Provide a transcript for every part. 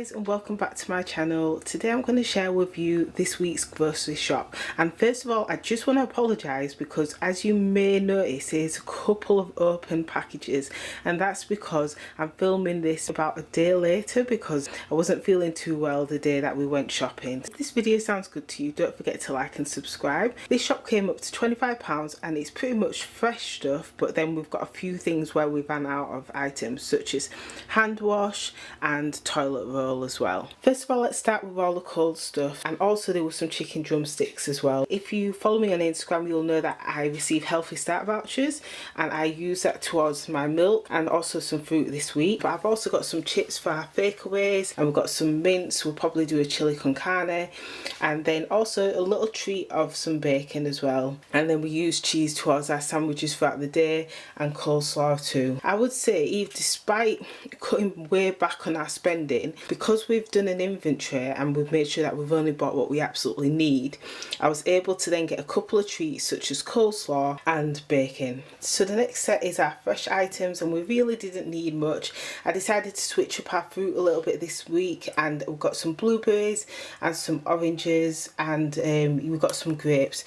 guys, and welcome back to my channel. Today I'm going to share with you this week's grocery shop. And first of all, I just want to apologise because, as you may notice, there's a couple of open packages, and that's because I'm filming this about a day later because I wasn't feeling too well the day that we went shopping. If this video sounds good to you, don't forget to like and subscribe. This shop came up to £25 and it's pretty much fresh stuff, but then we've got a few things where we ran out of items such as hand wash and toilet roll as well. First of all, let's start with all the cold stuff, and also there was some chicken drumsticks as well. If you follow me on Instagram, you'll know that I receive Healthy Start vouchers and I use that towards my milk and also some fruit this week. But I've also got some chips for our takeaways, and we've got some mince. We'll probably do a chili con carne, and then also a little treat of some bacon as well. And then we use cheese towards our sandwiches throughout the day and coleslaw too. I would say, even despite cutting way back on our spending, because we've done an inventory and we've made sure that we've only bought what we absolutely need, I was able to then get a couple of treats such as coleslaw and bacon. So the next set is our fresh items, and we really didn't need much. I decided to switch up our fruit a little bit this week, and we've got some blueberries and some oranges, and we've got some grapes.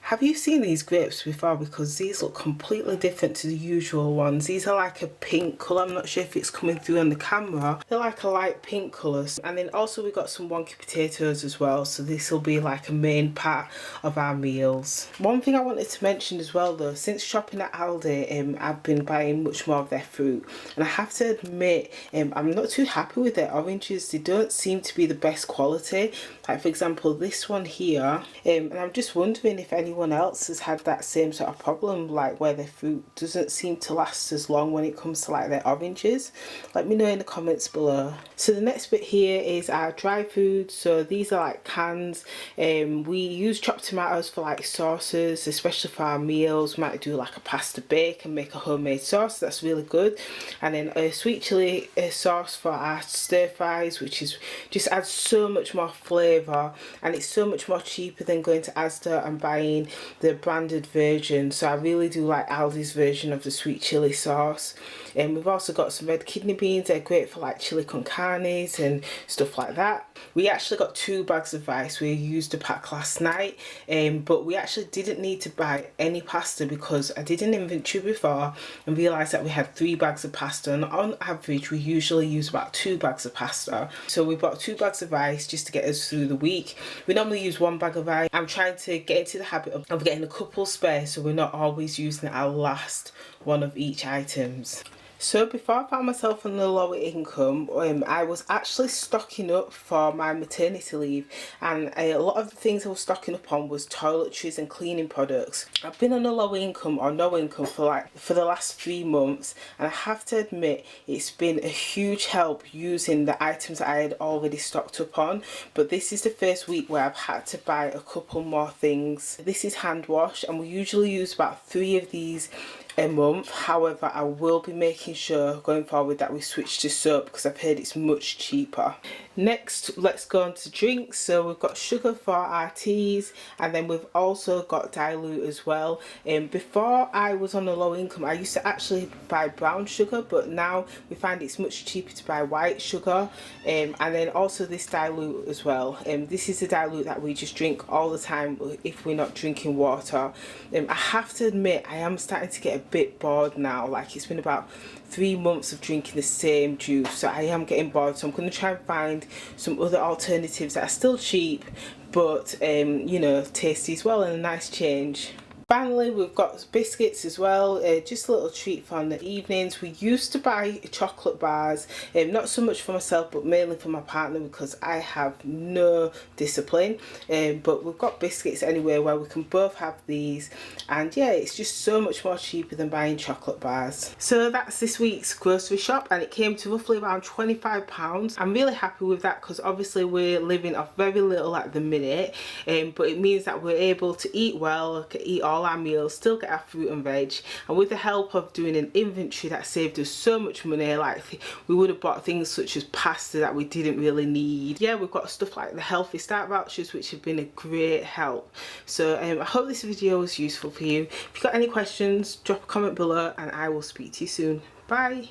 Have you seen these grapes before? Because these look completely different to the usual ones. These are like a pink colour. I'm not sure if it's coming through on the camera. They're like a light pink colour. And then also we got some wonky potatoes as well. So this will be like a main part of our meals. One thing I wanted to mention as well though, since shopping at Aldi, I've been buying much more of their fruit. And I have to admit, I'm not too happy with their oranges. They don't seem to be the best quality. Like for example, this one here. And I'm just wondering if anyone else has had that same sort of problem, like where their fruit doesn't seem to last as long when it comes to like their oranges. Let me know in the comments below. So the next bit here is our dry food. So these are like cans. We use chopped tomatoes for like sauces, especially for our meals. We might do like a pasta bake and make a homemade sauce. That's really good. And then a sweet chili sauce for our stir fries, which is just adds so much more flavour, and it's so much more cheaper than going to Asda and buying the branded version. So I really do like Aldi's version of the sweet chili sauce. And we've also got some red kidney beans. They're great for like chili con carnes and stuff like that. We actually got 2 bags of rice. We used a pack last night, but we actually didn't need to buy any pasta because I did an inventory before and realised that we had 3 bags of pasta, and on average we usually use about 2 bags of pasta. So we bought 2 bags of rice just to get us through the week. We normally use 1 bag of rice. I'm trying to get into the habit of getting a couple spare, so we're not always using our last one of each items. So before I found myself on the lower income, I was actually stocking up for my maternity leave, and a lot of the things I was stocking up on was toiletries and cleaning products. I've been on a low income or no income for the last 3 months, and I have to admit it's been a huge help using the items that I had already stocked up on. But this is the first week where I've had to buy a couple more things. This is hand wash, and we usually use about 3 of these a month. However, I will be making sure going forward that we switch to soap because I've heard it's much cheaper. Next, let's go on to drinks. So we've got sugar for our teas, and then we've also got dilute as well. Before I was on a low income, I used to actually buy brown sugar, but now we find it's much cheaper to buy white sugar. And then also this dilute as well. This is a dilute that we just drink all the time if we're not drinking water. I have to admit, I am starting to get a bit bored now. Like, it's been about 3 months of drinking the same juice, so I am getting bored. So I'm going to try and find some other alternatives that are still cheap but you know, tasty as well, and a nice change. Finally, we've got biscuits as well, just a little treat for in the evenings. We used to buy chocolate bars, not so much for myself but mainly for my partner because I have no discipline. But we've got biscuits anyway where we can both have these, and yeah, it's just so much more cheaper than buying chocolate bars. So that's this week's grocery shop, and it came to roughly around £25. I'm really happy with that because obviously we're living off very little at the minute, but it means that we're able to eat well, eat all our meals, still get our fruit and veg, and with the help of doing an inventory that saved us so much money. Like, we would have bought things such as pasta that we didn't really need. Yeah, we've got stuff like the Healthy Start vouchers, which have been a great help. So I hope this video was useful for you. If you've got any questions, drop a comment below and I will speak to you soon. Bye.